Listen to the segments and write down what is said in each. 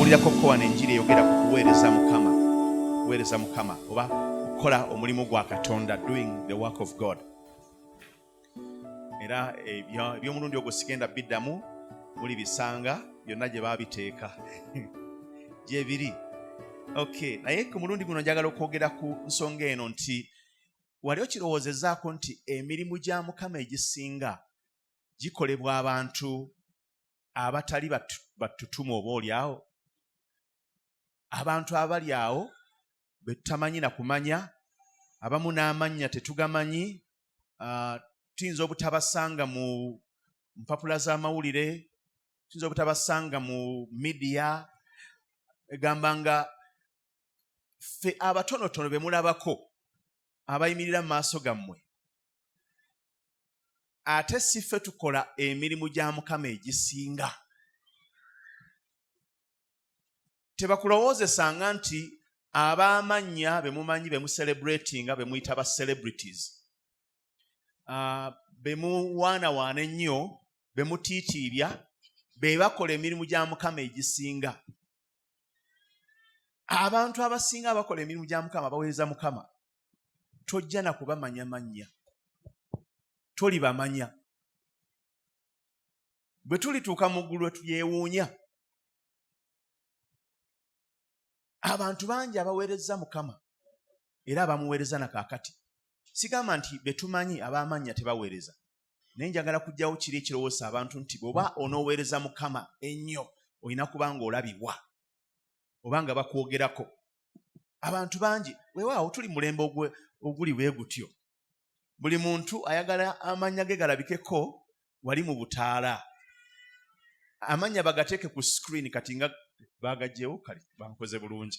muwulirako kowana enjiri eyogera ku kuweereza Mukama oba okukola omulimu gwa Katonda, doing the work of God. Era eby'omulundi ogwo sigenda biddamu, muli bisanga byonna gye baabiteeka gye biri. Okay, naye ku mulundi guno njagala okwogera ku nsonga eno nti wali okirowoozezaako nti emirimu gya Mukama egisinga gikolebwa abantu abatali batutumu oba oliawo, abantu abali awo be tutamanyi na kumanya, abamu n'amannya tetugamanyi, tuyinza obutabasanga mu mpapula z'amawulire, tuyinza obutabasanga mu media, egamba nga ffe abatonotono be mulabako abayimirira mu maaso gammwe, ate si ffe tukola emirimu gya Mukama egisinga. Tebakulowoozesanga nti ab'amannya be mumanyi be mucelebratinga be muyita ba celebrities, be muwaanawaana ennyo, be mutiitiibya, be bakola emirimu gya Mukama egisinga. Abantu abasinga abakola emirimu gya Mukama, abaweereza Mukama, tojja na kubamanya mannya, tolibamanya. Bwe tulituuka mu ggulu tuyeewuunya, abantu bangi abaweereza Mukama era abamuweereza na kaakati. Sigamba nti betumanyi ab'amannya tebaweereza, naye njagala kujjawo kiri ekirowooza abantu nti bw'oba onooweereza Mukama ennyo olina kuba ng'olabibwa oba nga bakwogerako. Abantu bangi weewaawo tuli mulembe oguli bwe gutyo, buli muntu ayagala amannya ge galabikeko wali mu butaala. Amannya bagateeke ku screen, kati nga baagagyewo, kale bankoze bulungi,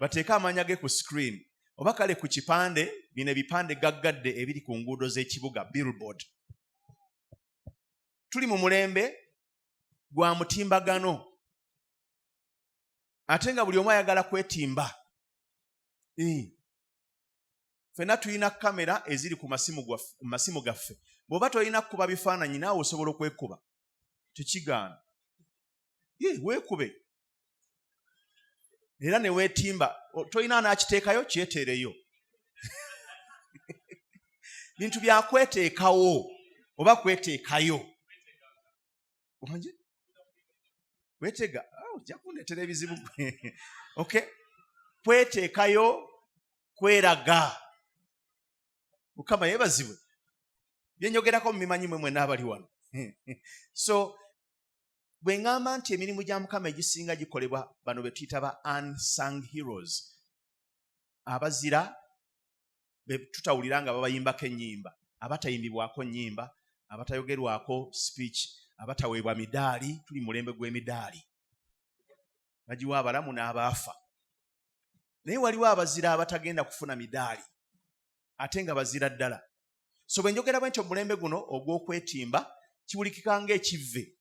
bateeke amanya ge ku screen oba kale ku kipande, bino ebipande gaggadde ebiri ku nguudo z'ekibuga, billboard. Tuli mu mulembe gwa mutimbagano, ate nga buli omu ayagala kwetimba. Ffenna tulina kamera eziri ku masimu gaffe. Bw'oba tolina kukuba bifaananyi naawe osobola okwekuba, tekigaana. Weekube era ne weetimba. Tolina n'akiteekayo, kyeteereyo. Bintu bya kweteekawo oba kweteekayo. Wanje? Weetega? Ojja kundeetera ebizibu. Okay? Kweteekayo, kweraga. Mukama yeebazibwe. Bye njogerako mubimanyi mmwe n'abali wano. So, bwe ngamba nti emirimu gya Mukama egisinga gikolebwa bano be tuyita ba unsung heroes, abazira be tutawulira nga babayimbako ennyimba, abatayimbibwako nnyimba, abatayogerwako speech, abataweebwa midaali. Tuli mulembe gw'emidaali, bagiwa abalamu n'abaafa. Naye waliwo abazira abatagenda kufuna midaali ate nga bazira ddala. So bwe njogera bwe ntyo mulembe guno ogw'okwetimba, kiwulikika ng'ekivve.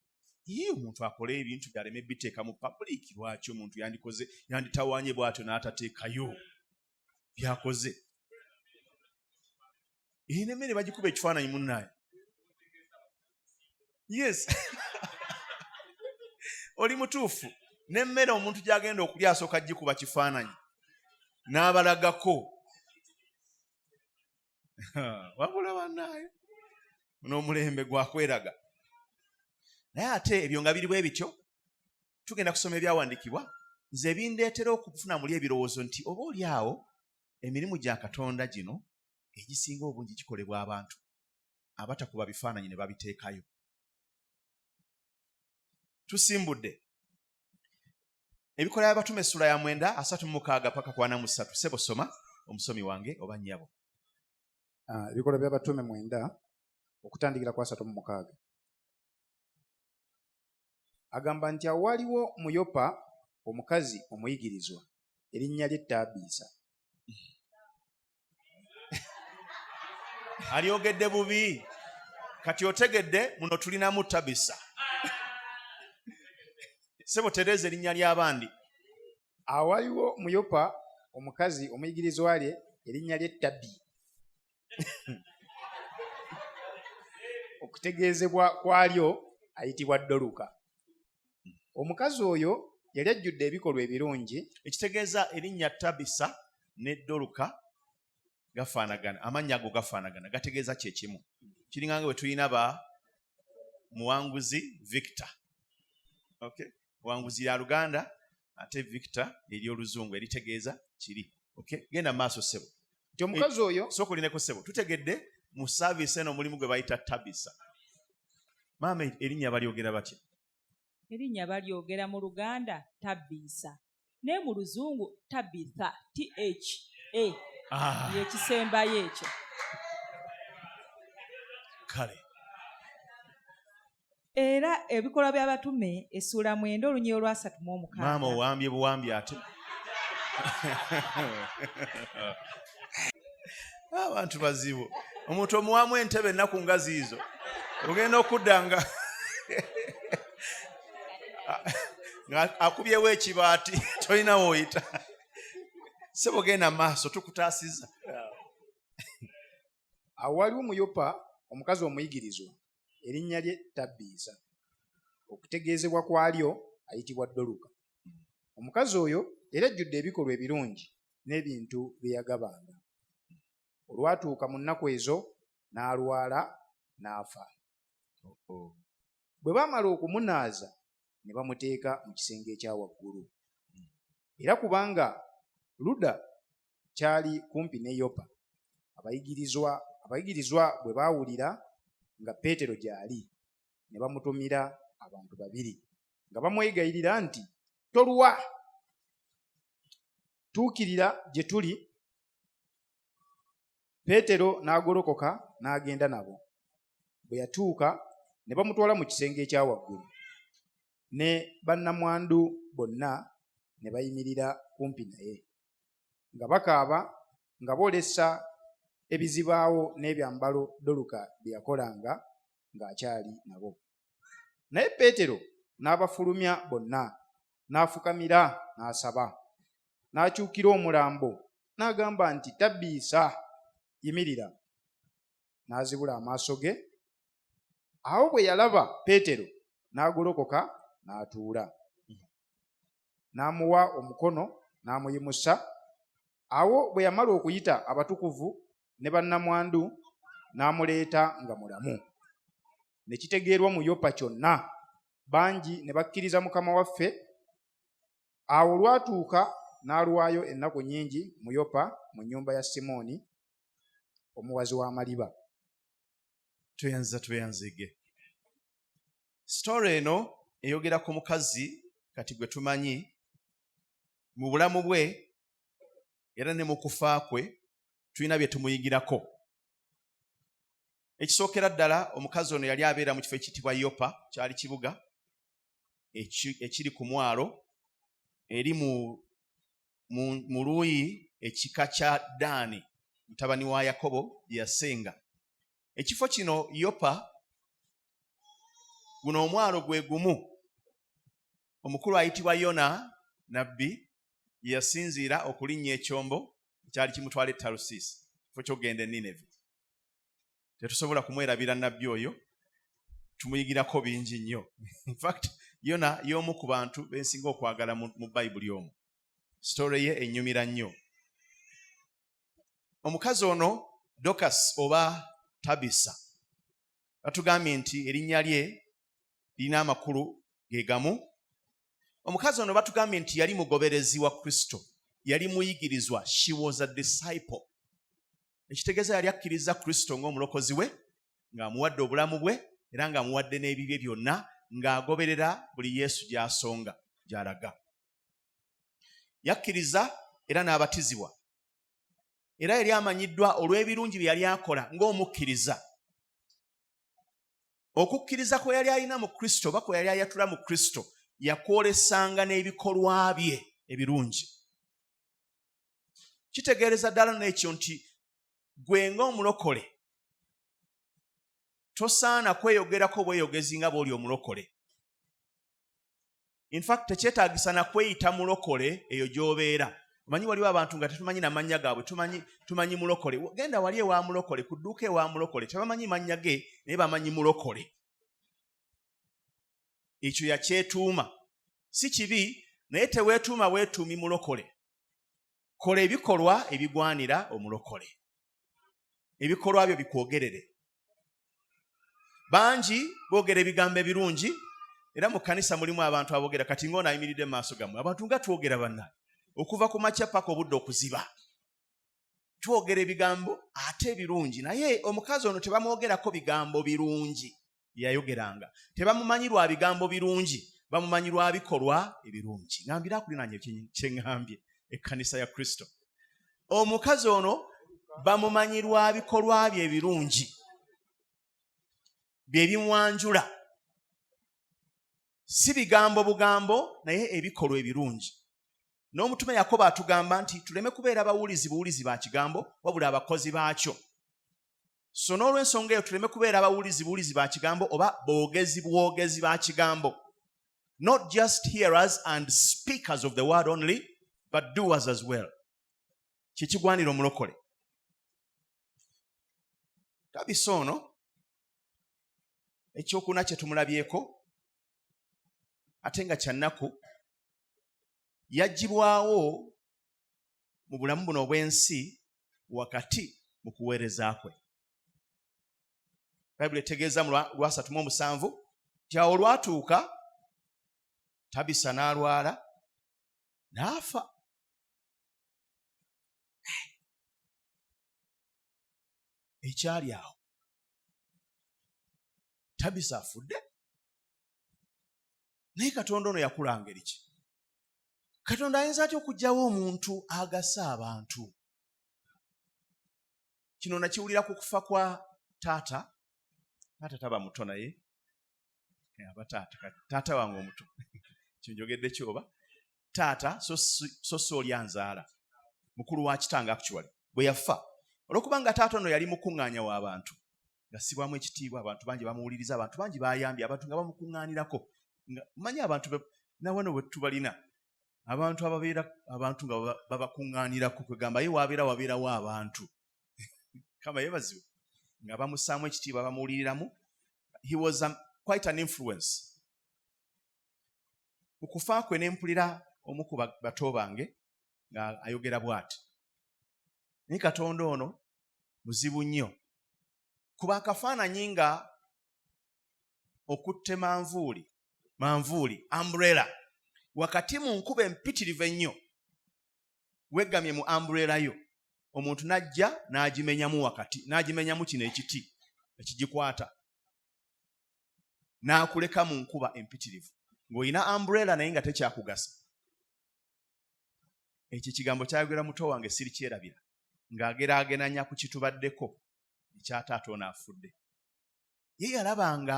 Omuntu akola ebintu byaleme biteeka mu public, lwaki omuntu yanditawaanye bw'atyo n'atateekayo byakoze. N'emmere bagikuba ekifaananyi munnaye. Yes. Oli mutuufu. N'emmere omuntu gy'agenda okulya asooka gikuba kifaananyi n'abalagako. Wabula bannaye, n'omulembe gwakweraga. Naye ate ebyo nga biri bwe bityo, tugenda kusoma ebyawandiikibwa, nze bindeetera okufuna muli ebirowoozo nti oba oli awo emirimu gya Katonda gino egisinga obungi gikolebwa abantu abatakuba bifaananyi ne babiteekayo. Tusimbudde Ebikola by'Abatume essula ya 9:36 paka 43. Sebo soma omusomi wange oba nnyabo. Ebikola by'Abatume 9 okutandikira ku 36. Agamba nti awo waliwo mu Yopa omukazi omuyigirizwa erinnya lye Tabisa. Alyogedde bubi. Kati otegedde muno tulinamu Tabisa. Sebo tereze erinnya ly'abandi. Awo waliwo mu Yopa omukazi omuyigirizwa lye erinnya lye Tabi. Okutegeezebwa kwalyo ayitibwa Doluka. Omukazi oyo yali ajjudde ebikolwa ebirungi. Ekitegeeza erinnya Tabisa ne Doluka gafaanagana, amannya ago gafaanagana, gategeeza kyekimu. Kiringanga bwe tulina Muwanguzi Victor. Okay? Muwanguzi ya Luganda ate Victor ery'Oluzungu eritegeeza kiri. Okay? Genda maaso ssebo. Nti omukazi oyo sookolineko ssebo. Tutegedde mu saaviisi eno omulimu gwe bayita Tabisa. Maama erinnya balyogera batya? Erinnya balyogera mu Luganda Tabisa. Ne mu Luzungu Tabitha. THA. Yekisembayo ekyo. Kale. Era ebikolwa by'abatume essula 9 olunyiriri olwa 36. Maama owambye buwambye ate. Abantu bazibu. Omuntu omuwamu entebe ennaku nga ziizo. Ogenda okudda nga akubyewo ekibaati tolina w'oyita. Ssebo genda maaso tukutaasiza. Awo waliwo mu Yopa omukazi omuyigirizwa erinnya lye Tabisa. Okutegeezebwa kwalyo ayitibwa Doluka. Omukazi oyo era ajjudde ebikolwa ebirungi n'ebintu bye yagabanga. Olwatuuka mu nnaku ezo n'alwala n'afa. Bwe baamala okumunaaza ne bamuteeka mu kisenge ekya waggulu. Era kubanga Luda kyali kumpi ne Yopa, abayigirizwa bwe baawulira nga Peetero gy'ali ne bamutumira abantu 2 nga bamwegayirira nti, toluwa, tuukirira gye tuli. Peetero n'agolokoka n'agenda nabo. Bwe yatuuka ne bamutwala mu kisenge ekya waggulu, ne bannamwandu bonna ne bayimirira kumpi naye nga bakaaba nga boolesa ebizibaawo n'ebyambalo Doluka bye yakolanga ng'akyali nabo. Naye Peetero n'abafulumya bonna, n'afukamira n'asaba, n'akyukira omulambo n'agamba nti, Tabisa, yimirira. N'azibula amaaso ge. Awo bwe yalaba Peetero n'agolokoka n'atuula. N'amuwa omukono n'amuyimusa. Awo bwe yamala okuyita abatukuvu ne bannamwandu n'amuleeta nga mulamu. Ne kitegeerwa mu Yopa kyonna, bangi ne bakkiriza Mukama waffe. Awo lwatuuka n'alwayo ennaku nnyingi mu Yopa mu nnyumba ya Simooni omuwazi w'amaliba. Tweyanzege. Story eno eyogera ku mukazi kati gwe tumanyi mu bulamu bwe era ne mu kufa kwe tulina bye tumuyigirako. Ekisookera ddala omukazi ono yali abeera mu kifo ekiyitibwa Yopa, kyali kibuga ekiri ku mwalo eri mu luuyi ekika kya Daani mutabani wa Yakobo yasenga. Ekifo kino Yopa, guno omwalo gwe gumu omukulu ayitibwa Yona nabbi yasinziira okulinnya ekyombo ekyali kimutwala e Talusiisi, kifo ky'ogenda e Nineve. Tetusobola kumwerabira nabbi oyo, tumuyigirako bingi nnyo. In fact, Yona y'omu ku bantu bensinga okwagala mu Bayibuli omwo. Story ye ennyumira nnyo. Omukazi ono Dokas oba Tabisa, batugambye nti erinnya lye lirina amakulu ge gamu. Omukazi ono batugambye nti yali mugoberezi wa Kristo, yali muyigirizwa. She was a disciple. Ekitegeeza yali akkiriza Kristo ng'omulokozi we, ng'amuwadde obulamu bwe era ng'amuwadde n'ebibye byonna, ng'agoberera buli Yesu gy'asonga gy'alaga. Yakkiriza era n'abatizibwa, era yali amanyiddwa olw'ebirungi bye yali akola ng'omukkiriza. Okukkiriza kwe yali alina mu Kristo oba kwe yali ayatula mu Kristo yakwolesanga n'ebikolwa bye ebirungi. Kitegeereza ddala n'ekyo nti gwe ng'omulokole tosaana kweyogerako bweyogezi nga bw'oli omulokole. In fact, tekyetaagisa na kweyita mulokole eyo gy'obeera. Omanyi waliwo abantu nga tetumanyi na mannya gaabwe, tumanyi mulokole. Genda wali ewa mulokole, ku dduuka ewa mulokole, tebamanyi mannya ge naye bamanyi mulokole. Ekyo yakyetuuma. Si kibi, naye teweetuuma weetuumi mulokole. Kola ebikolwa ebigwanira omulokole. Ebikolwa byo bikwogerere. Bangi boogera ebigambo ebirungi, era mu kkanisa mulimu abantu aboogera kati ng'ono ayimiridde mu maaso gammwe. Abantu nga twogera banna okuva ku makya paka obudde okuziba. Twogera ebigambo ate ebirungi, naye omukazi ono tebamwogerako bigambo birungi yayogeranga. Tebamumanyi lwa bigambo birungi, bamumanyi lwa bikolwa ebirungi. Ngambira akulinanye kye ngambye ekkanisa ya Kristo. Omukazi ono bamumanyi lwa bikolwa bye ebirungi bye bimwanjula. Si bigambo bugambo, naye ebikolwa ebirungi. N'omutume Yakobo atugamba nti tuleme kubeera buwulizi ba kigambo, wabula abakozi baakyo. So n'olw'ensonga eyo tuleme kubeera buwulizi ba kigambo oba boogezi ba kigambo. Not just hearers and speakers of the word only, but doers as well. Kikigwanira omulokole. Tabisa ono ekyokuna kye tumulabyeko ate nga kyannaku yagibwawo mu bulamu buno obw'ensi wakati mu kuweereza kwe. Bayibuli etegeeza mu lwa 3:7 nti awo olwatuuka Tabisa n'alwala n'afa. Ekyali awo Tabisa afudde. Naye Katonda ono yakula ngeri ki? Katonda ayinza atya okuggyawo omuntu agasa abantu? Kino nakiwulira ku kufa kwa taata. Taata taba muto naye taata wange omuto kinjogedde kyoba taata so oli anzaala mukulu wa kitange actually bwe yafa. Olwokubanga taata ono yali mukuŋŋaanya w'abantu, gasibwamu ekitiibwa, abantu bangi bamuwuliriza, abantu bangi bayambye, abantu nga bamukuŋŋaanirako. Manyi abantu nawano bwe tubalina abantu ababeera abantu nga babakuŋŋaanirako, kwegamba ye wabeerawo abantu kama yebazibu nga bamussaamu ekitiibwa, bamuwuliriramu. He was quite an influence. Mu kufa kwe ne mpulira omu ku bato bange nga ayogera bw'ati. Naye Katonda ono muzibu nnyo. Kuba akafaananyi nga okutte manvuuli umbrella wakati mu nkuba empitirivu ennyo, weggamye mu umbrella yo, omuntu najja n'agimenyamu wakati, n'agimenyamu kino ekiti ekigikwata, n'akuleka mu nkuba empitirivu ng'olina umbrella naye nga tekyakugasa. Ekyo kigambo kyayogera muto wange sirikyerabira, ng'ageraageranya ku kitubaddeko ekya taata ono afudde. Ye yalabanga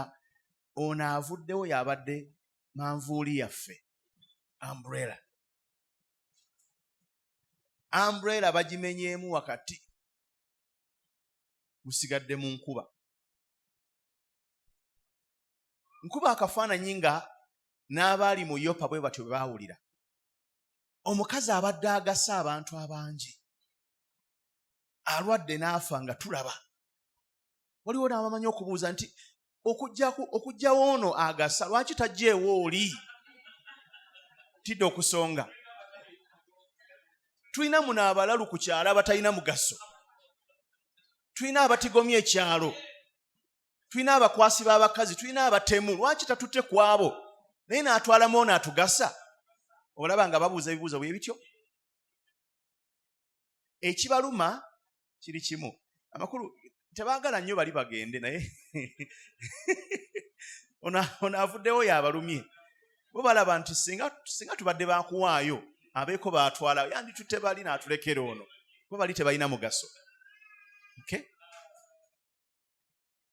ono avuddewo y'abadde manvuuli yaffe, umbrella. Umbrella bagimenyeemu wakati, musigadde mu nkuba. Nkuba akafaananyi nga n'abaali mu Yopa bwe batyo bwe baawulira. Omukazi abadde agasa abantu abangi, alwadde n'afa nga tulaba. Waliwo n'abamanyi okubuuza nti okugjawo ono agasa, lwaki tajjeewo oli? Tidde okusonga. Tulina muno abalalu ku kyalo abatalina mugaso. Tulina abatigomya ekyalo. Tulina abakwasi b'abakazi, tulina abatemu. Lwaki tatutte ku abo? Naye n'atwalamu ono atugasa. Olaba nga babuuza ebibuuzo bwe bityo. Ekibaluma kiri kimu. Amakulu tebaagala nnyo bali bagende, naye ono avuddewo y'abalumye. Bo balaba nti singa tubadde baakuwaayo abeeko baatwala yanditutte bali n'atulekera ono. Bo bali tebalina mugaso. Okay?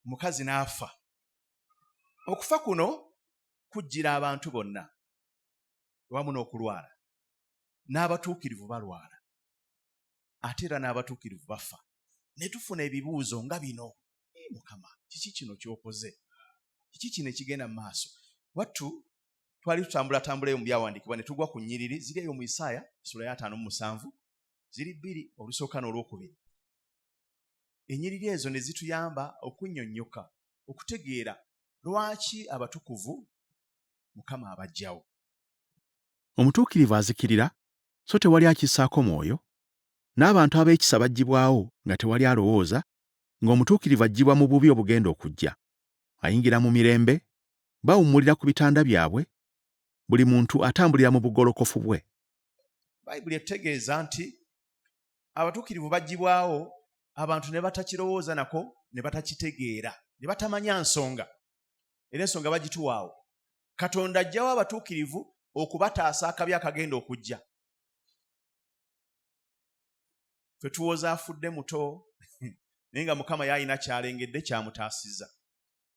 Mukazi n'afa. Okufa kuno kujjira abantu bonna wamu n'okulwala. N'abatuukirivu balwala, ate era n'abatuukirivu bafa. Ne tufuna ebibuuzo nga bino. Mukama, kiki kino ky'okoze? Kiki kino ekigenda mu maaso? Wattu twali tutambulatambulayo mu byawandiikibwa ne tugwa ku nnyiriri ziri eyo mu Isaaya sura ya 5:7, ziri 2 olusooka n'olwokubiri. Ennyiriri ezo ne zituyamba okunnyonnyoka, okutegeera lwaki abatukuvu Mukama abajjawo. Omutuukirivu azikirira so tewali akissaako mwoyo, n'abantu ab'ekisa baggyibwawo nga tewali alowooza, ng'omutuukirivu aggyibwa mu bubi obugenda okujja. Ayingira mu mirembe, bawummulira ku bitanda byabwe, buli muntu atambulira mu bugolokofu bwe. Bayibuli etegeeza nti abatuukirivu baggyibwawo, abantu ne batakirowooza nako, ne batakitegeera, ne batamanya nsonga. Era ensonga bagituwaawo. Katonda ajjawo abatuukirivu okubataasa akabi akagenda okujja. Ffe tuwooza afudde muto, naye nga Mukama yalina kyalengedde kyamutaasizza.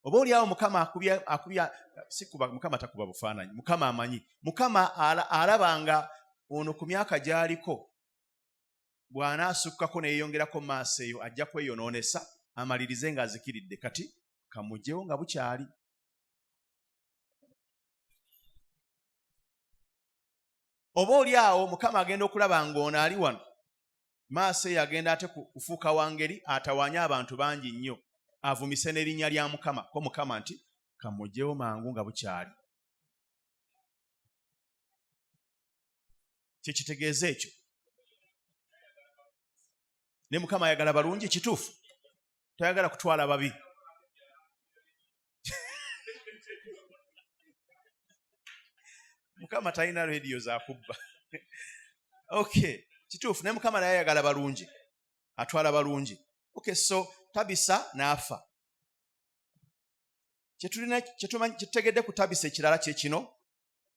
Oba oliawo Mukama akubya sikuba, Mukama takuba bufaananyi, Mukama amanyi. Mukama alabanga ono ku myaka gy'aliko bw'anaasukkako neeyongerako mu maaso eyo ajja kweyonoonesa, amalirize ng'azikiridde, kati kamugyewo nga bukyali. Oba oliawo Mukama agenda okulaba ng'ono ali wano, maaso eyo agenda ate kufuuka wangeri, atawaanye abantu bangi nnyo, avumise n'erinnya lya Mukama, ko Mukama nti kamugyewo mangu nga bukyali. Kyekitegeeza ekyo. Ne Mukama ayagala balungi, kituufu? Toyagala kutwala babi. Mukama talina rediyo za kubba. Okay, kituufu. Ne Mukama naye ayagala balungi, atwala balungi. Okay, so Tabisa n'afa. Kyetutegedde ku Tabisa ekirala kye kino,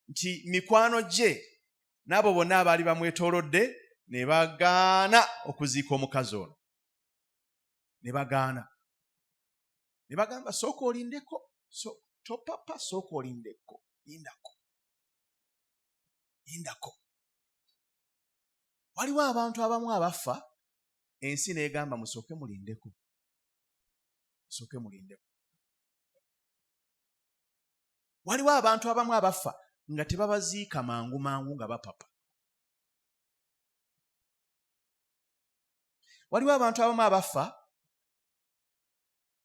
nti mikwano gye n'abo bonna abaali bamwetoolodde ne bagaana okuziika omukazi ono. Ne bagaana. Ne bagamba sooka olindeko, topapa, sooka olindeko, lindako. Waliwo abantu abamu abafa, ensi n'egamba musooke mulindeko. Musooke mulindeko. Waliwo abantu abamu abafa nga tebabaziika mangu nga bapapa. Waliwo abantu abamu abafa,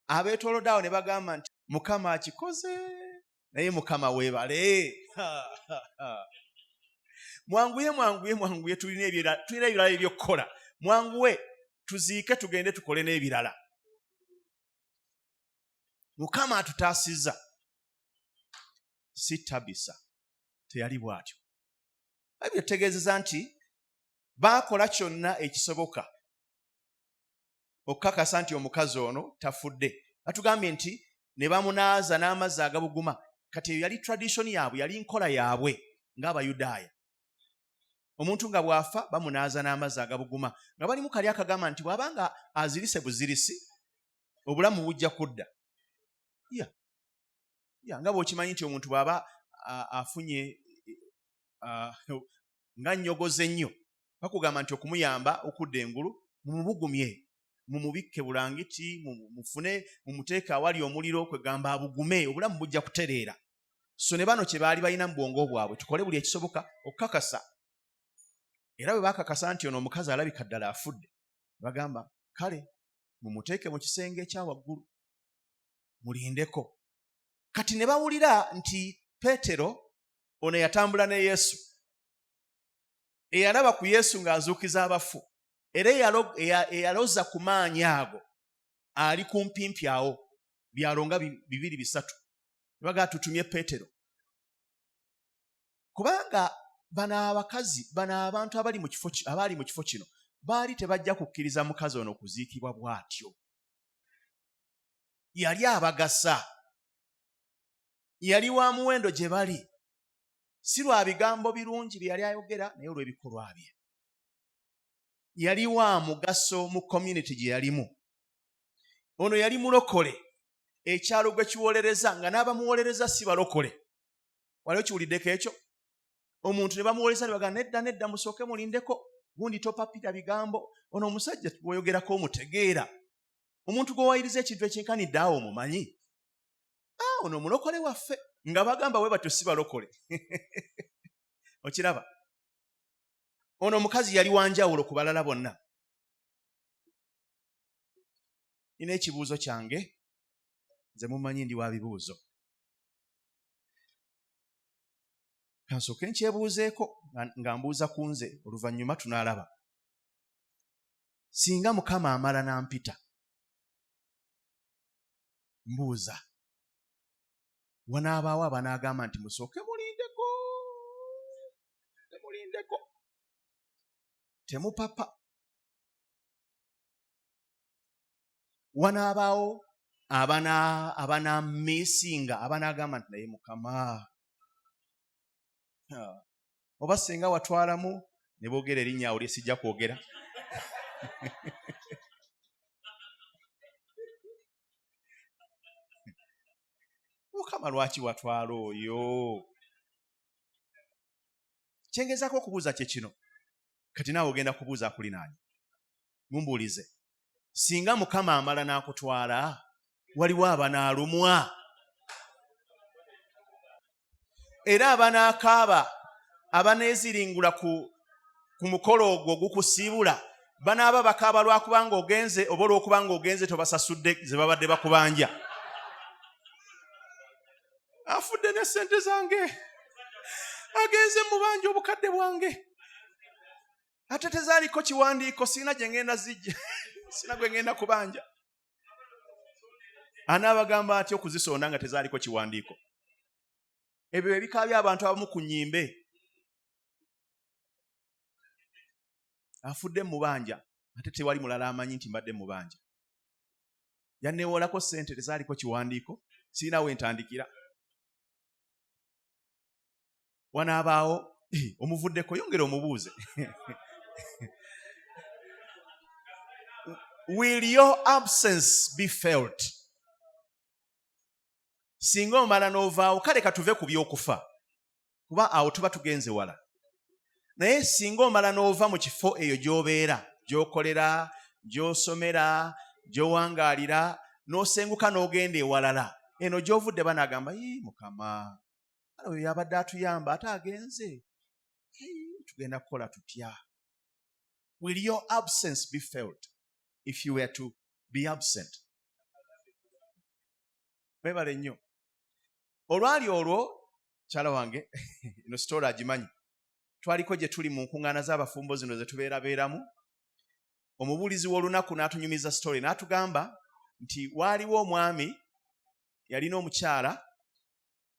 abeetoolodde awo ne bagamba nti Mukama akikoze, naye Mukama weebale. Mwanguye, tulina ebirala eby'okukola. Mwanguwe, tuziike tugende tukole n'ebirala. Mukama atutaasizza. Si Tabisa, teyali bw'atyo. Bayibuli etegeezeza nti baakola kyonna ekisoboka okukakasa nti omukazi ono tafudde. Batugambye nti ne bamunaaza n'amazzi agabuguma. Kati eyo yali tradition yaabwe, yali nkola yaabwe ng'Abayudaaya. Omuntu nga bw'afa bamunaaza n'amazzi agabuguma. Nga balimu kali akagamba nti bw'abanga azirise buzirisi, obulamu bujja kudda. Nga bw'okimanyi nti omuntu bw'aba afunye nga nnyogoze nnyo, bakugamba nti okumuyamba okudda engulu, mumubugumye, mumubikke bulangiti, mumuteeke awali omuliro, kwegamba abugume, obulamu bujja kutereera. So ne bano kye baali balina mu bwongo bwabwe, tukole buli ekisoboka okukakasa. Era bwe bakakasa nti ono omukazi alabika ddala afudde, bagamba kale mumuteeke mu kisenge ekya waggulu, mulindeko. Kati ne bawulira nti Peetero ono yatambula ne Yesu, eyalaba ku Yesu ng'azuukiza abafu, era eyaloza ku maanyi ago, ali kumpimpi awo, byalo nga 2-3. Baga tutumye Peetero. Kubanga bano abakazi, bano abantu abali mu kifo kino, baali tebajja kukkiriza mukazi ono okuziikibwa bw'atyo. Yali abagasa. Yali wa muwendo gye bali. Si lwa bigambo birungi bye yali ayogera, naye olw'ebikolwa bye. Yali wa mugaso mu community gye yalimu. Ono yali mulokole. Ekyalo gwe kiwolereza nga n'abamuwolereza si balokole. Waliwo kiwuliddeko ekyo? Omuntu ne bamuwolereza ne bagamba nedda musooke mulindeko, gundi topapira bigambo. Ono omusajja bw'oyogerako omutegeera. Omuntu gw'owayiriza ekintu ekinkanidde awo omumanyi. Ono mulokole waffe, nga bagamba we batyo si balokole. Okiraba? Ono omukazi yali wanjawulo ku balala bonna. Nina ekibuuzo kyange, nze mumanyi ndi wa bibuuzo. Kansooke nkyebuuzeeko nga mbuuza ku nze oluvannyuma tunaalaba. Singa Mukama amala n'ampita, mbuuza, wanaabaawo abanaagamba nti musooke mulindeko, temupapa. Wanaabaawo abanaamiisinga abanaagamba nti naye Mukama. Oba singa watwalamu ne boogera erinnya awo lye sijja kwogera. Mukama lwaki watwala oyo? Kyengezaako okubuuza kye kino. Kati naawe ogenda kubuuza akulinaanye. Mumbuulize. Singa Mukama amala n'akutwala, waliwo abanaalumwa. Era abanaakaaba, abaneeziringula ku mukolo ogwo gukusiibula, banaaba bakaaba lwakubanga ogenze oba olwokubanga ogenze tobasasudde ze babadde bakubanja. Afudde ne ssente zange, agenze mu banja obukadde bwange, ate tezaaliko kiwandiiko, sina gye ngenda zijja, sina gwe ngenda kubanja. Anaabagamba atya okuzisonda nga tezaaliko kiwandiiko? Ebyo ebikaabya abantu abamu ku nnyimbe. Afudde mu banja ate tewali mulala amanyi nti mbadde mu banja. Yanneewolako ssente tezaaliko kiwandiiko, sirina we ntandikira. Wanaabaawo omuvuddeko, yongera omubuuze. Will your absence be felt? Singa omala n'ovaawo, kale katuve ku by'okufa, kuba awo tuba tugenze wala. Naye singa omala n'ova mu kifo eyo gy'obeera, gy'okolera, gy'osomera, gy'owangaalira, n'osenguka n'ogenda ewalala, eno gy'ovudde banaagamba, Mukama, oyo yabadde atuyamba ate agenze, tugenda kukola tutya? Will your absence be felt if you were to be absent? Webale nnyo. Olwali olwo, kyala wange, ino story agimanyi. Twaliko gye tuli mu nkuŋŋaana z'abafumbo zino ze tubeerabeeramu. Omubuulizi w'olunaku n'atunyumiza story n'atugamba nti waaliwo omwami yalina omukyala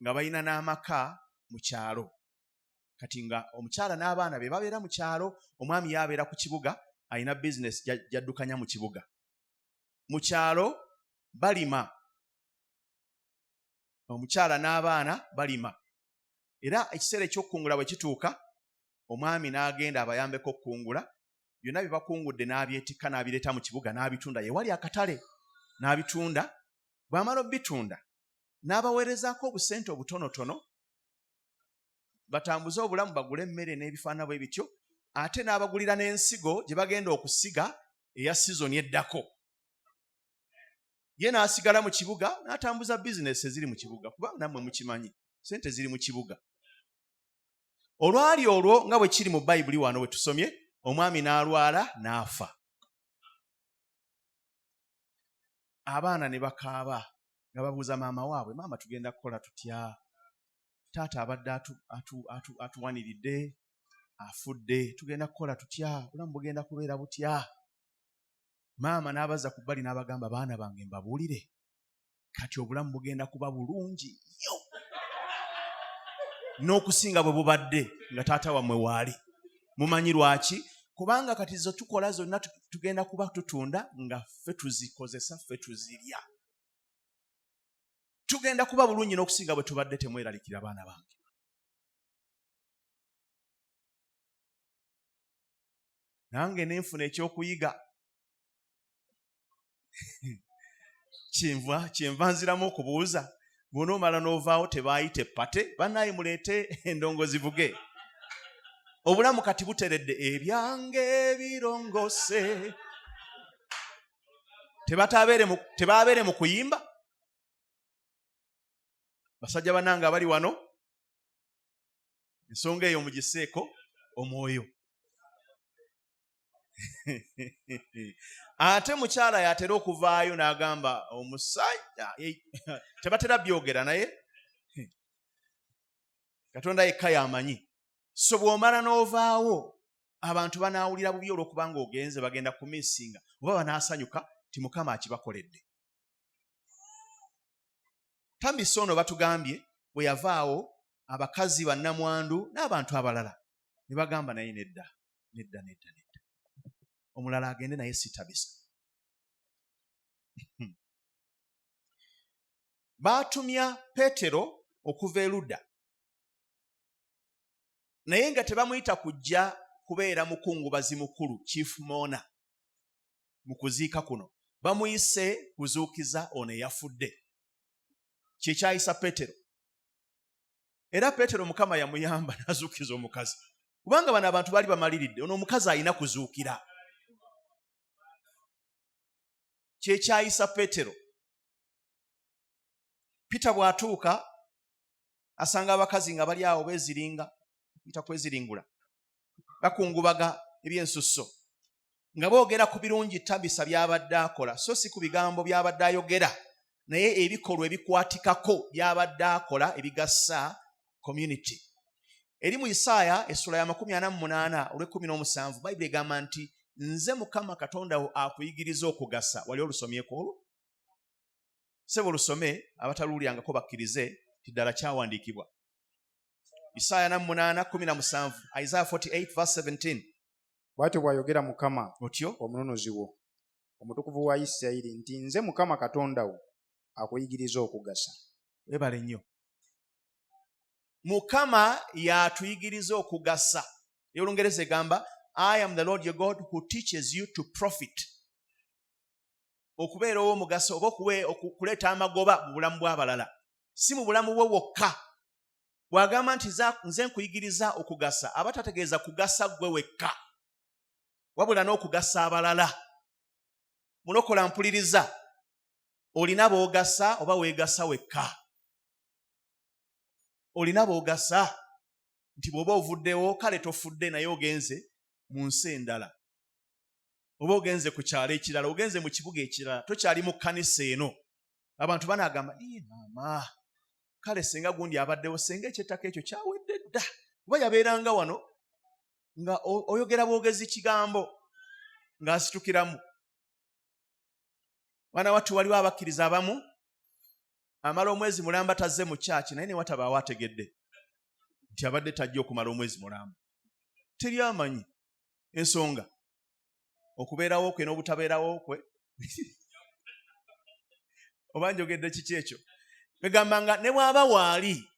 nga balina n'amaka mu kyalo. Kati nga omukyala n'abaana be babeera mu kyalo, omwami yabeera ku kibuga, alina bizinesi gy'addukanya mu kibuga. Mu kyalo balima. Omukyala n'abaana balima. Era ekiseera eky'okukungula bwe kituuka, omwami n'agenda abayambeko okukungula, byonna bye bakungudde n'abyetikka n'abireeta mu kibuga n'abitunda. Ye wali akatale n'abitunda. Bw'amala obbitunda n'abaweerezaako obusente obutonotono batambuze obulamu, bagule emmere n'ebifaanana bwe bityo, ate n'abagulira n'ensigo gye bagenda okusiga eya sizoni eddako. Ye n'asigala mu kibuga n'atambuza bizinesi eziri mu kibuga, kuba nammwe mukimanyi sente ziri mu kibuga. Olwali olwo nga bwe kiri mu Bayibuli wano we tusomye, omwami n'alwala n'afa. Abaana ne bakaaba nga babuuza maama waabwe, maama, tugenda kukola tutya? Taata abadde atuwaniridde, afudde, tugenda kukola tutya? Obulamu bugenda kubeera butya? Maama n'abaza ku bbali n'abagamba, baana bange mbabuulire, kati obulamu bugenda kuba bulungi nnyo n'okusinga bwe bubadde nga taata wammwe waali. Mumanyi lwaki? Kubanga kati zo tukola zonna tugenda kuba tutunda nga ffe tuzikozesa, ffe tuzirya. Tugenda kuba bulungi n'okusinga bwe tubadde. Temweralikira baana bange. Nange nenfuna ekyokuyiga. Kyenva nziramu okubuuza, bw'onoomala n'ovaawo tebaayita eppate, bannaye muleete endongo zivuge. Obulamu kati buteredde, ebyange ebirongose. Tebaabeere mu kuyimba? Basajja bannange abali wano, ensonga eyo mugiseeko omwoyo. Ate mukyala yatera okuvaayo n'agamba, omusajja tebatera byogera naye Katonda yekka y'amanyi. So bw'omala n'ovaawo abantu banaawulira bubi olw'okubanga ogenze bagenda kumisinga oba banaasanyuka ti Mukama akibakoledde. Tambisa ono batugambye bwe yavaawo abakazi bannamwandu n'abantu abalala ne bagamba naye nedda. Omulala agende naye si Tabisa. Baatumya Peetero okuva erudda naye nga tebamuyita kujja kubeera mukungubazi mukulu chief mourner mu kuziika kuno. Bamuyise kuzuukiza ono eyafudde. Kyekyayisa Peetero. Era Peetero Mukama yamuyamba n'azuukiza omukazi. Kubanga bano abantu baali bamaliridde, ono omukazi alina kuzuukira. Kyekyayisa Peetero. Peter bw'atuuka asanga abakazi nga bali awo beeziringa, bita kweziringula, bakungubaga ebyensusso, nga boogera ku birungi Tabisa by'abadde akola, so si ku bigambo by'abadde ayogera, naye ebikolwa ebikwatikako by'abadde akola ebigasa community. Eri mu Isaaya essula ya 48 olw'17 Bayibuli egamba nti nze Mukama Katonda wo akuyigiriza okugasa. Wali olusomyeko olwo? Sebo lusome abataluulyangako bakkirize ti ddala kyawandiikibwa. Isaaya 48:17, Isaiah 48:17. Bw'atyo bw'ayogera Mukama Otyo omununuzi wo, omutukuvu wa Isirayiri nti nze Mukama Katonda wo akuyigiriza okugasa. Webale nnyo. Mukama y'atuyigiriza okugasa. Olungereza egamba I am the Lord your God who teaches you to profit. Okubeera ow'omugaso oba okuleeta amagoba mu bulamu bw'abalala, si mu bulamu bwo wokka. Bw'agamba nti nze nkuyigiriza okugasa, aba tategeeza kugasa gwe wekka, wabula n'okugasa abalala. Mulokola mpuliriza, olina boogasa oba weegasa wekka? Olina boogasa nti bw'oba ovuddewo kale tofudde naye ogenze mu nsi endala, oba ogenze ku kyalo ekirala, ogenze mu kibuga ekirala, tokyali mu kkanisa eno. Abantu banaagamba maama kale senga gundi abaddewo, senga ekyettaka ekyo kyawedde dda, kuba yabeeranga wano nga oyogera bwogezi kigambo ng'asitukiramu. Baana wattu waliwo abakkiriza abamu amala omwezi mulamba tazze mu kyaki, naye ne watabaawo ategedde nti abadde tajja okumala omwezi mulamba. Teri amanyi ensonga okubeerawo kwe n'obutabeerawo kwe. Oba njogedde kiki ekyo? Begamba nga ne bw'aba waali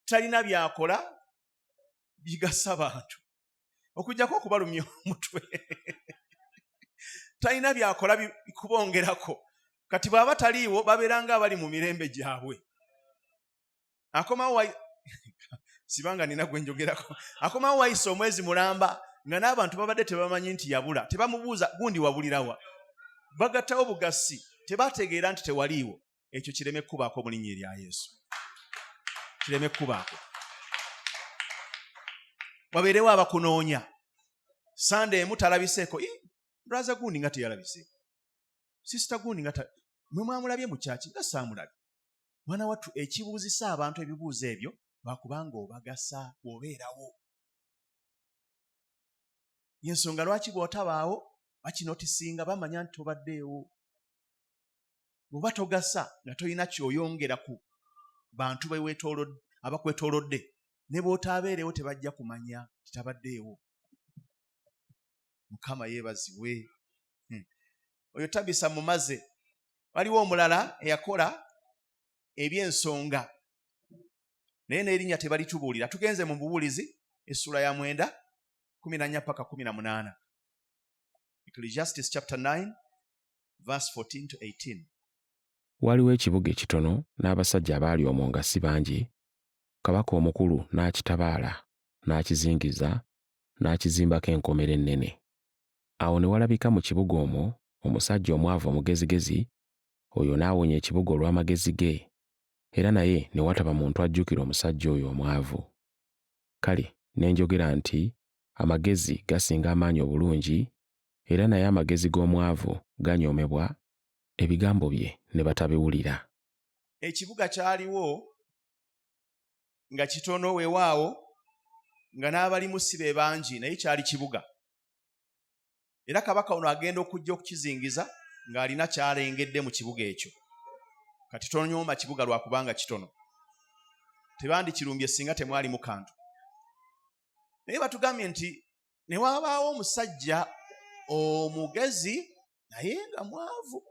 talina byakola bigasa bantu okujjako okubalumya omutwe. Talina byakola bikubongerako. Kati bw'aba taliiwo babeeranga abali mu mirembe gyabwe. Akomawo sibanga nina gwe njogerako. Akomawo wayise omwezi mulamba nga n'abantu babadde tebamanyi nti yabula, tebamubuuza gundi wabulirawa. Bagattawo bugasi, tebategeera nti tewaliiwo. Ekyo kireme kubaako mu linnya erya Yesu. Kireme kubaako. Wabeerewo abakunoonya. Sande emu talabiseeko. Brother gundi nga teyalabiseeko. Sister gundi nga mwe mwamulabye mu kyaki nga saamulabye. Mwana wattu ekibuuzisa abantu ebibuuzo ebyo bakubanga obagasa bw'obeerawo. Yensonga lwaki bw'otabaawo bakinotisinga bamanya nti tobaddeewo. Bw'oba togasa nga tolina kyoyongera ku bantu abakwetoolodde, ne bw'otaabeerewo tebajja kumanya titabaddeewo. Mukama yeebazibwe. Oyo Tabisa mumaze. Waliwo omulala eyakola ebyensonga naye n'erinnya tebalitubuulira. Tugenze mu Bubuulizi essula ya 9 14-18. Ecclesiastes chapter 9 verse 14-18. Waliwo ekibuga ekitono n'abasajja abaali omwo nga si bangi. Kabaka omukulu n'akitabaala, n'akizingiza, n'akizimbako enkomera ennene. Awo ne walabika mu kibuga omwo omusajja omwavu omugezigezi, oyo n'awonya ekibuga olw'amagezi ge, era naye ne wataba muntu ajjukira omusajja oyo omwavu. Kale ne njogera nti amagezi gasinga amaanyi obulungi, era naye amagezi g'omwavu ganyoomebwa, ebigambo bye ne batabiwulira. Ekibuga kyaliwo nga kitono weewaawo nga n'abalimu si be bangi naye kyali kibuga. Era kabaka ono agenda okujja okukizingiza ng'alina kyalengedde mu kibuga ekyo. Kati tonyooma kibuga lwakubanga kitono. Tebandikirumbye singa temwalimu kantu. Naye batugambye nti ne wabaawo omusajja omugezi naye nga mwavu.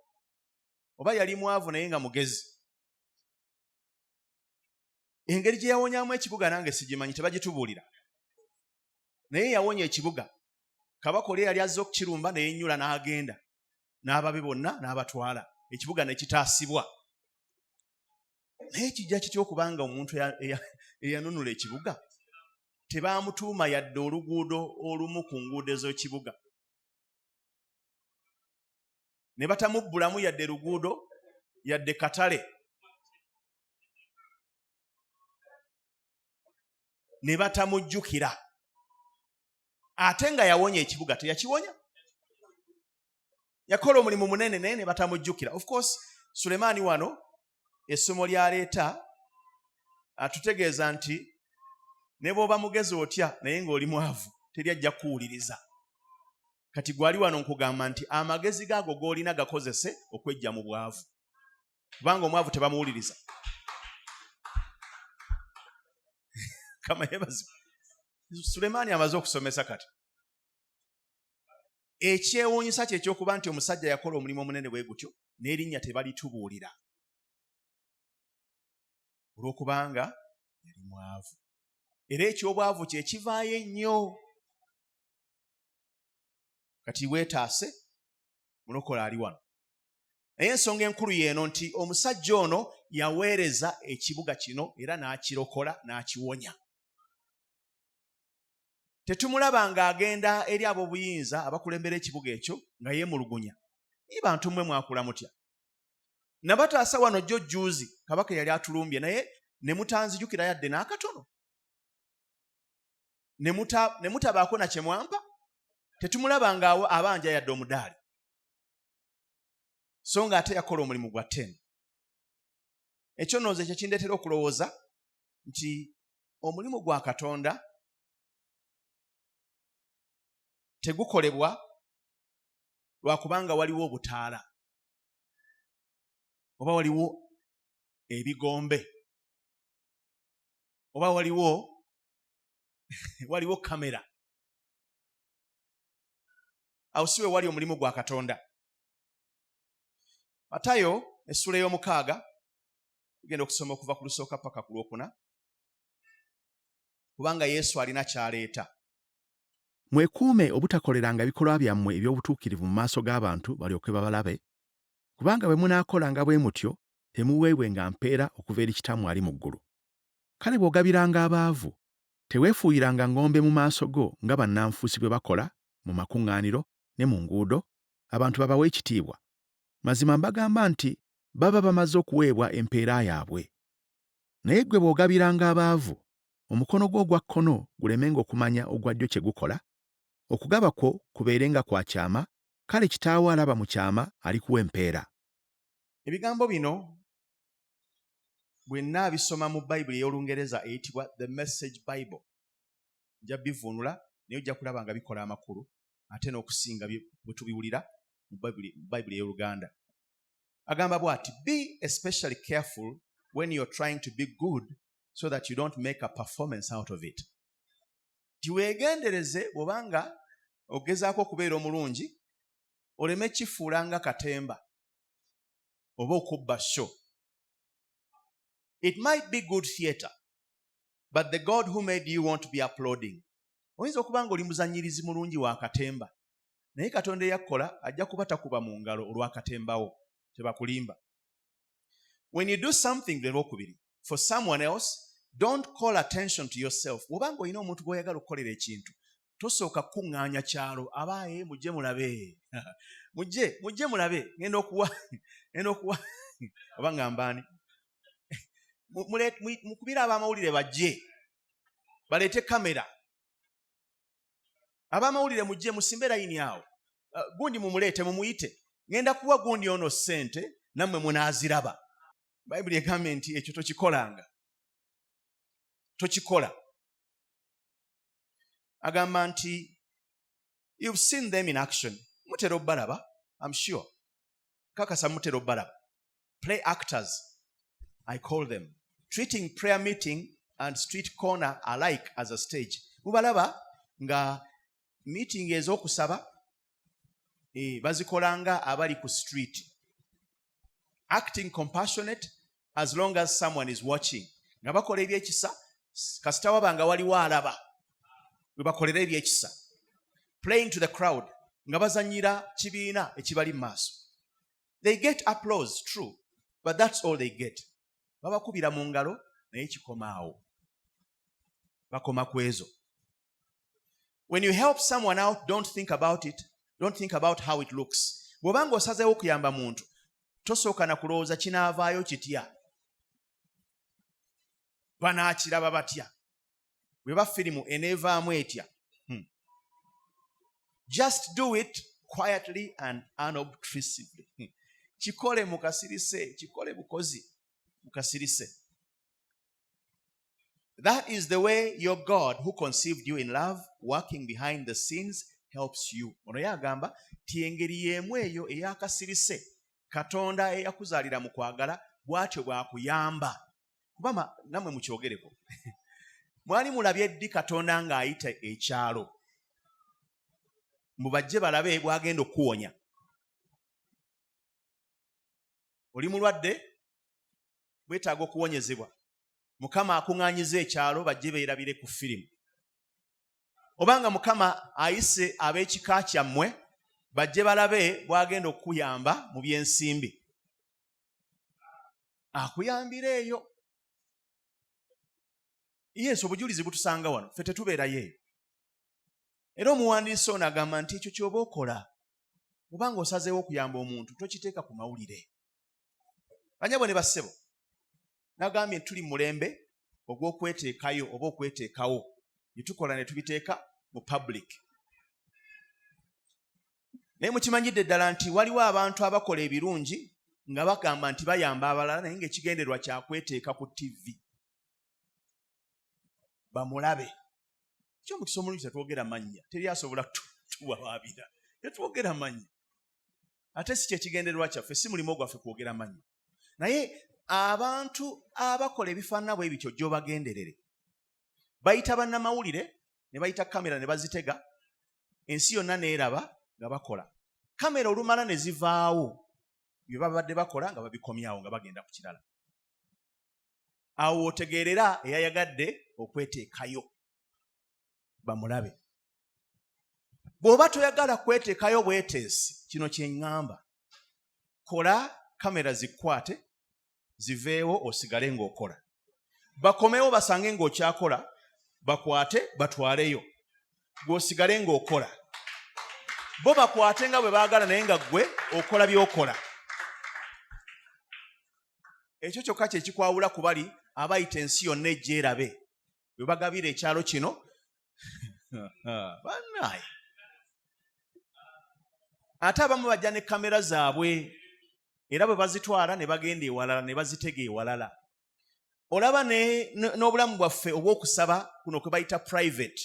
Oba yali mwavu naye nga mugezi. Engeri gye yawonyaamu ekibuga nange sigimanyi, tebagitubuulira. Naye yawonya ekibuga. Kabaka oli yali azze okukirumba naye yennyula n'agenda. N'ababe bonna n'abatwala. Ekibuga ne kitaasibwa. Naye kijja kitya okubanga omuntu eyanunula ekibuga tebaamutuuma yadde oluguudo olumu ku nguudo ez'ekibuga. Ne batamubbulamu yadde luguudo yadde katale. Ne batamujjukira. Ate nga yawonya ekibuga teyakiwonya. Yakola omulimu munene naye ne batamujjukira. Of course Sulemaani wano essomo lyaleeta atutegeeza nti ne bw'oba mugezi otya naye ng'oli mwavu teryajja kuwuliriza. Kati gwali wano nkugamba nti amagezi gaago g'olina gakozese okwejja mu bwavu. Kubanga omwavu tebamuwuliriza. Kama yebazi. Sulemaani amaze okusomesa kati. Ekyewuunyisa kye ky'okuba nti omusajja yakola omulimu omunene bwe gutyo n'erinnya tebalitubuulira. Olw'okubanga yali mwavu. Era eky'obwavu kye kivaayo ennyo. Kati weetaase mulokola ali wano. Naye ensonga enkulu y'eno nti omusajja ono yaweereza ekibuga kino era n'akirokola n'akiwonya. Tetumulaba ng'agenda eri ab'obuyinza abakulembera ekibuga ekyo nga yeemulugunya. Naye bantu mmwe mwakula mutya? Nabataasa wano jjo jjuuzi kabaka yali atulumbye naye ne mutanzijukira yadde n'akatono. Ne mutabaako na kye mwampa. Tetumulaba nga abanja yadde omudaali. So nga ate yakola omulimu gwa ttendo. Ekyo nnoze kye kindeetera okulowooza nti omulimu gwa Katonda tegukolebwa lwakubanga waliwo obutaala oba waliwo ebigombe oba waliwo kamera. Awo si we wali omulimu gwa Katonda. Matayo essula ey'omukaaga tugenda okusoma okuva ku lusooka paka ku lwokuna kubanga Yesu alina kyaleeta. Mwekuume obutakoleranga bikolwa byammwe eby'obutuukirivu mu maaso g'abantu balyoke babalabe, kubanga bwe munaakolanga bwe mutyo temuweebwenga mpeera okuva eri Kitammwe ali mu ggulu. Kale bw'ogabiranga abaavu, teweefuuyiranga ngombe mu maaso go nga bannanfuusi bwe bakola mu makuŋŋaaniro ne mu nguudo, abantu babawe ekitiibwa. Mazima mbagamba nti baba bamaze okuweebwa empeera yaabwe. Naye ggwe bw'ogabiranga abaavu, omukono gwo ogwa kkono gulemenga okumanya ogwa ddyo kye gukola, okugaba kwo kubeerenga kwa kyama, kale Kitaawo alaba mu kyama alikuwa empeera. Ebigambo bino bwe nnaabisoma mu Bayibuli ey'Olungereza eyitibwa The Message Bible, nja bivunula naye ojja kulaba nga bikola amakulu ate n'okusinga bwe tubiwulira mu Bayibuli ey'Oluganda. Agamba bw'ati, be especially careful when you're trying to be good so that you don't make a performance out of it. Tiweegendereze bw'obanga ogezaako okubeera omulungi oleme kifuulanga katemba oba okubba show. It might be good theatre, but the God who made you won't be applauding. Oyinza okuba nga oli muzanyirizi mulungi wa katemba naye Katonda eyakkola ajja kuba takuba mu ngalo olw'akatembawo, tebakulimba. When you do something lwokubiri for someone else, don't call attention to yourself. Bw'obanga olina omuntu gw'oyagala okukolera ekintu tosooka kuŋŋaanya kyalo, abaaye mujje mulabe mujje mulabe ngenda okuwa oba ng'ambaani mukubira ab'amawulire bajje baleete kamera. Ab'amawulire mujje musimbe layini awo, gundi mumuleete mumuyite, ngenda kuwa gundi ono ssente nammwe munaaziraba. Bayibuli egambye nti ekyo tokikolanga. tokikola. Agamba nti you've seen them in action. Mutera obbalaba, I'm sure. Kakasa mutera obbalaba. Play actors, I call them. Treating prayer meeting and street corner alike as a stage. Mubalaba nga meeting ez'okusaba bazikolanga abali ku street. Acting compassionate as long as someone is watching. Nga bakola ebyekisa kasita wabanga waliwo alaba bwe bakolera ebyekisa. Playing to the crowd nga bazanyira kibiina ekibali mu maaso. They get applause, true, but that's all they get. Babakubira mu ngalo naye kikomaawo. Bakoma ku ezo. When you help someone out, don't think about it. Don't think about how it looks. Bw'obanga osazeewo okuyamba muntu, tosooka na kulowooza kinaavaayo kitya. Banaakiraba batya. Bwe ba firimu eneevaamu etya. Just do it quietly and unobtrusively. Kikole mukasirise, kikole bukozi mukasirise. That is the way your God who conceived you in love, working behind the scenes, helps you. Ono yagamba ti engeri y'emu eyo eyakasirise Katonda eyakuzaalira mu kwagala bw'atyo bw'akuyamba. Kuba namwe mukyogereko. Mwali mulabye ddi Katonda ng'ayita ekyalo? Mubajje balabe bw'agenda okuwonya. Oli mulwadde bwetaaga okuwonyezebwa. Mukama akuŋŋaanyiza ekyalo bajje beerabire ku firimu. Obanga Mukama ayise ab'ekika kyammwe bajje balabe bw'agenda okukuyamba mu by'ensimbi. Akuyambira eyo. Yesu obujulizi butusanga wano, ffe tetubeerayo eyo. Era omuwandiisi ono agamba nti ekyo ky'oba okola. Obanga osazeewo okuyamba omuntu tokiteeka ku mawulire. Banyabo ne bassebo. Nagambye tuli mulembe ogw'okweteekayo oba okweteekawo. Bye tukola ne tubiteeka mu public. Naye mukimanyidde ddala nti waliwo abantu abakola ebirungi nga bagamba nti bayamba abalala naye ng'ekigendererwa kya kweteeka ku TV. Bamulabe. Ky'omukisa omulungi tetwogera mannya. Teri asobola tuwawaabira. Tetwogera mannya. Ate si kyekigendererwa kyaffe, si mulimu gwaffe kwogera mannya. Naye abantu abakola ebifaanana bwe bityo gy'obagenderere. Bayita bannamawulire, ne bayita kamera ne bazitega, ensi yonna neeraba nga bakola. Kamera olumala ne zivaawo, bye babadde bakola nga babikomyawo nga bagenda ku kirala. Awo otegeerera eyayagadde okweteekayo. Bamulabe. Bw'oba toyagala kweteekayo bweteesi, kino kye ŋŋamba. Kola kamera zikwate, ziveewo osigale ng'okola. Bakomewo basange ng'okyakola, bakwate batwaleyo. Gw'osigale ng'okola. Bo bakwate nga bwe baagala naye nga ggwe okola by'okola. Ekyo kyokka kye kikwawula ku bali abayita ensi yonna ejja erabe. Bwe bagabira ekyalo kino, bannaye. Ate abamu bajja ne kamera zaabwe era bwe bazitwala ne bagenda ewalala ne bazitega ewalala. Olaba n'obulamu bwaffe obw'okusaba kuno kwe bayita private,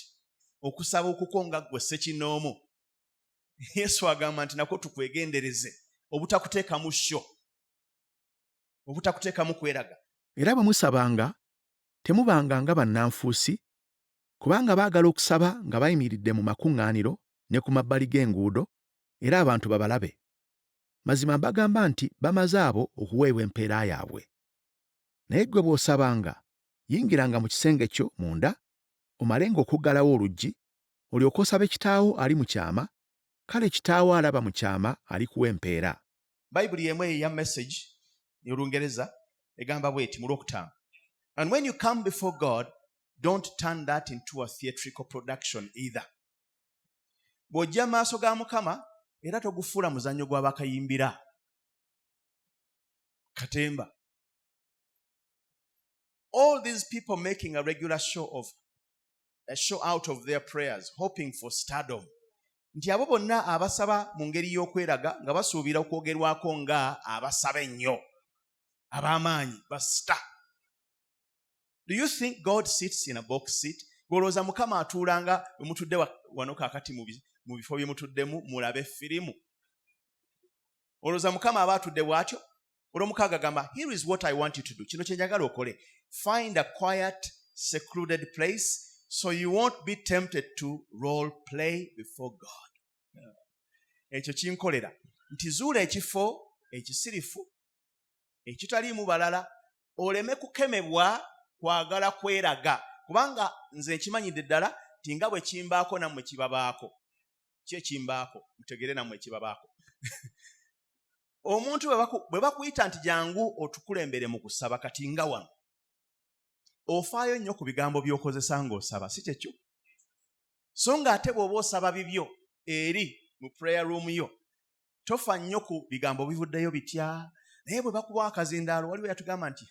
okusaba okukonga ggwe ssekinnoomu. Yesu agamba nti nako tukwegendereze obutakuteekamu sho, obutakuteekamu kweraga. Era bwe musabanga temubanga nga bannanfuusi, kubanga baagala okusaba nga bayimiridde mu makuŋŋaaniro ne ku mabbali g'enguudo, era abantu babalabe. Mazima mbagamba nti bamaze abo okuweebwa empeera yaabwe. Naye ggwe bw'osabanga, yingiranga mu kisenge kyo munda, omalenga okuggalawo oluggi, olyoke osabe kitaawo ali mu kyama, kale kitaawo alaba mu kyama alikuwa empeera. Bayibuli y'emu eya message y'Olungereza egamba bw'eti mu Lwokutaano. And when you come before God, don't turn that into a theatrical production either. Bw'ojja maaso ga Mukama era togufuula muzannyo gw'abakayimbira. Katemba. All these people making a regular show out of their prayers, hoping for stardom. Nti abo bonna abasaba mu ngeri y'okweraga nga basuubira okwogerwako nga abasaba ennyo, ab'amaanyi, basita. Do you think God sits in a box seat? Golooza Mukama atuulanga we mutudde wano kaakati mu bifo bye mutuddemu mulabe firimu. Olowooza Mukama aba atudde bw'atyo? Olw'omukaaga gamba, here is what I want you to do. Kino kye njagala okole. Find a quiet, secluded place so you won't be tempted to role play before God. Ekyo kinkolera nti zuula ekifo ekisirifu ekitaliimu balala oleme kukemebwa kwagala kweraga, kubanga nze nkimanyidde ddala ti nga bwe kimbaako nammwe kibabaako. Kye kimbaako mutegere nammwe kibabaako. Omuntu bwe bakuyita nti jangu otukulembere mu kusaba kati nga wano, ofaayo nnyo ku bigambo by'okozesa ng'osaba, si kyekyo? So ng'ate bw'oba osaba bibyo eri mu prayer room yo, tofa nnyo ku bigambo bivuddeyo bitya. Naye bwe bakuba akazindaalo, waliwo yatugamba nti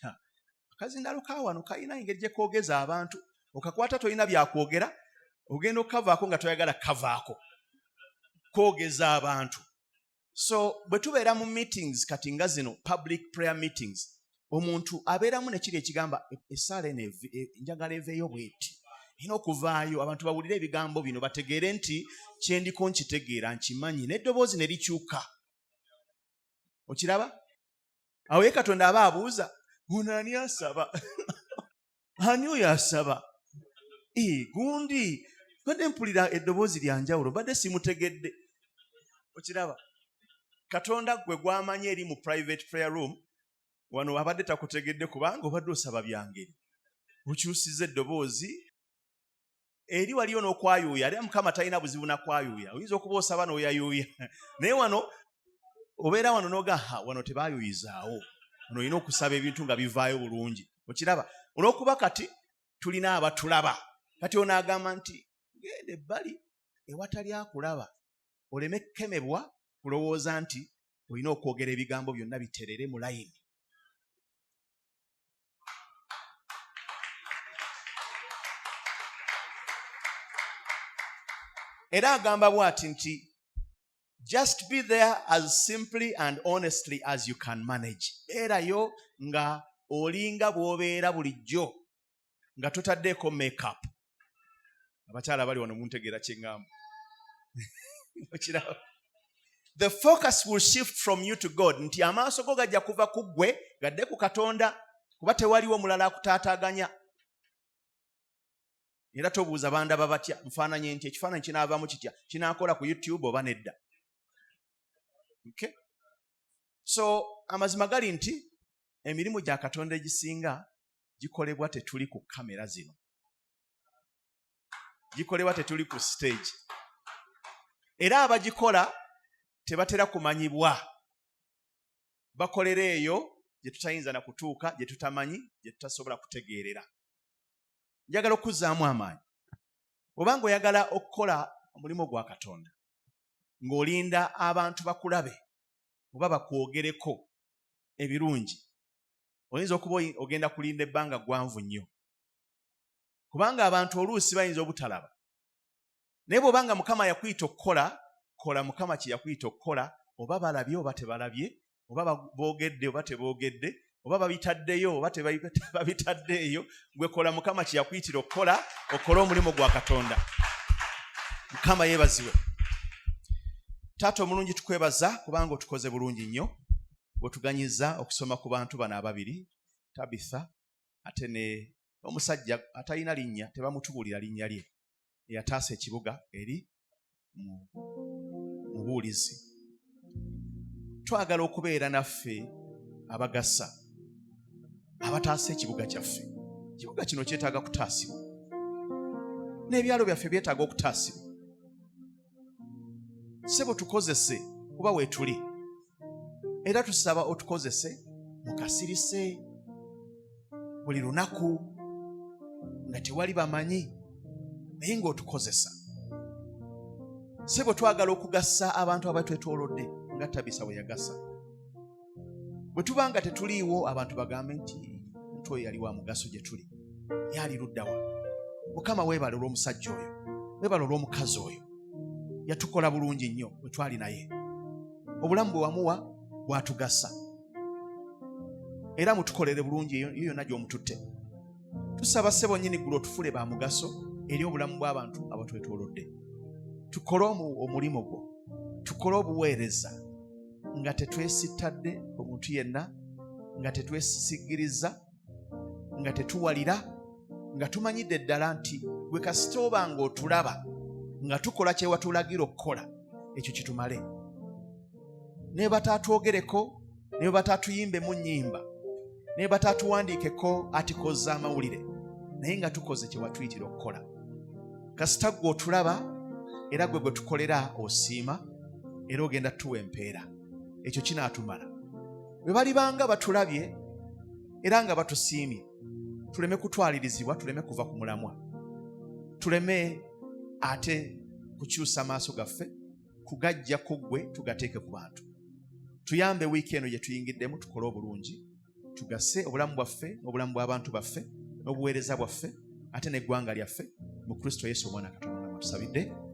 akazindaalo ka wano kalina engeri gye koogeza abantu, okakwata tolina byakwogera, ogenda okukavaako nga toyagala kavaako, koogeza abantu. So bwe tubeera mu meetings kati nga zino public prayer meetings, omuntu abeeramu nekiri ekigamba essaala eno njagala eveeyo bweti, ina okuvaayo abantu bawulire ebigambo bino bategeere nti kyendiko nkitegeera nkimanyi, n'eddoboozi ne likyuka. Okiraba? Awo ye Katonda aba abuuza, ono ani asaba? Ani oyo asaba? Gundi badde mpulira eddoboozi lya njawulo, badde simutegedde. Okiraba? Katonda gwe gwamanya eri mu private prayer room, wano abadde takutegedde kubanga obadde osaba byangeri. Okyusiza eddoboozi eri waliyo n'okwayuuya, ali Mukama talina buzibu na kwayuuya. Oyinza okuba osaba n'oyayuuya. Naye wano obeera wano n'oga wano tebaayuyizaawo. Wano olina okusaba ebintu nga bivaayo bulungi. Okiraba? Olw'okuba kati tulina abatulaba. Kati onaagamba nti genda ebbali ewatali akulaba, oleme kukemebwa kulowooza nti olina okwogera ebigambo byonna biterere mu layini. Era agamba bw'ati nti just be there as simply and honestly as you can manage. Beerayo nga olinga bw'obeera bulijjo nga totaddeeko make-up. Abakyala bali wano muntegeera kye ŋŋamba. The focus will shift from you to God. Nti amaaso go gajja kuva ku ggwe gadde ku Katonda, kuba tewaliwo mulala akutaataaganya. Era tobuuza bandaba batya, nfaananye nti ekifaananyi kinaavaamu kitya, kinaakola ku YouTube oba nedda. Okay? So amazima gali nti emirimu gya Katonda egisinga gikolebwa tetuli ku kamera zino, gikolebwa tetuli ku stage. Era abagikola tebatera kumanyibwa, bakolera eyo gye tutayinza na kutuuka, gye tutamanyi, gye tutasobola kutegeerera. Njagala okuzzaamu amaanyi. Obanga oyagala okukola omulimu gwa Katonda ng'olinda abantu bakulabe oba bakwogereko ebirungi, oyinza okuba ogenda kulinda ebbanga ggwanvu nnyo, kubanga abantu oluusi bayinza obutalaba. Naye bw'obanga Mukama yakuyita okukola, kola Mukama kye yakuyita okukola, oba balabye oba tebalabye, oba boogedde oba teboogedde, oba babitaddeyo oba tebabitaddeeyo, gwe kola Mukama kye yakuyitira okukola, okole omulimu gwa Katonda. Mukama yeebazibwe. Taata omulungi, tukwebaza kubanga otukoze bulungi nnyo, bw'otuganyiza okusoma ku bantu bano ababiri, Tabitha ate ne omusajja atalina linnya, tebamutubuulira linnya lye, eyataasa ekibuga eri mubuulizi. Twagala okubeera naffe abagasa, abataasa ekibuga kyaffe. Ekibuga kino kyetaaga kutaasibwa, n'ebyalo byaffe byetaaga okutaasibwa. Ssebo tukozese kuba weetuli, era tusaba otukozese mukasirise buli lunaku nga tewali bamanyi, naye ng'otukozesa. Ssebo twagala okugasa abantu abatwetoolodde nga Tabitha bwe yagasa. Bwe tuba nga tetuliiwo, abantu bagambe nti omuntu oyo yali wa mugaso gye tuli, yali luddawa. Mukama weebale olw'omusajja oyo, weebale olw'omukazi oyo, yatukola bulungi nnyo bwe twali naye. Obulamu bwe wamuwa bwatugasa, era mutukolere bulungi eyo yonna gy'omututte. tusaba ssebo nnyini ggulu otufule ba mugaso eri obulamu bw'abantu abatwetoolodde. Tukole omulimu gwo, tukole obuweereza nga tetwesittadde omuntu yenna, nga tetwesigiriza, nga tetuwalira, nga tumanyidde ddala nti gwe kasita oba ng'otulaba nga tukola kye watulagira okukola, ekyo kitumale. Ne bataatwogereko, ne bataatuyimbe mu nnyimba, ne bataatuwandiikeko articles z'amawulire, naye nga tukoze kye watuyitira okukola. Kasita gwe otulaba era gwe tukolera osiima era ogenda tuwa empeera, ekyo kinaatumala. Bwe balibanga batulabye era nga batusiimye, tuleme kutwalirizibwa, tuleme kuva ku mulamwa, tuleme ate kukyusa maaso gaffe kugajja ku ggwe tugateeke ku bantu. Tuyambe wiiki eno gye tuyingiddemu tukole obulungi, tugase obulamu bwaffe n'obulamu bw'abantu baffe n'obuweereza bwaffe ate n'eggwanga lyaffe mu Kristo Yesu omwana Katonda. Tusabidde.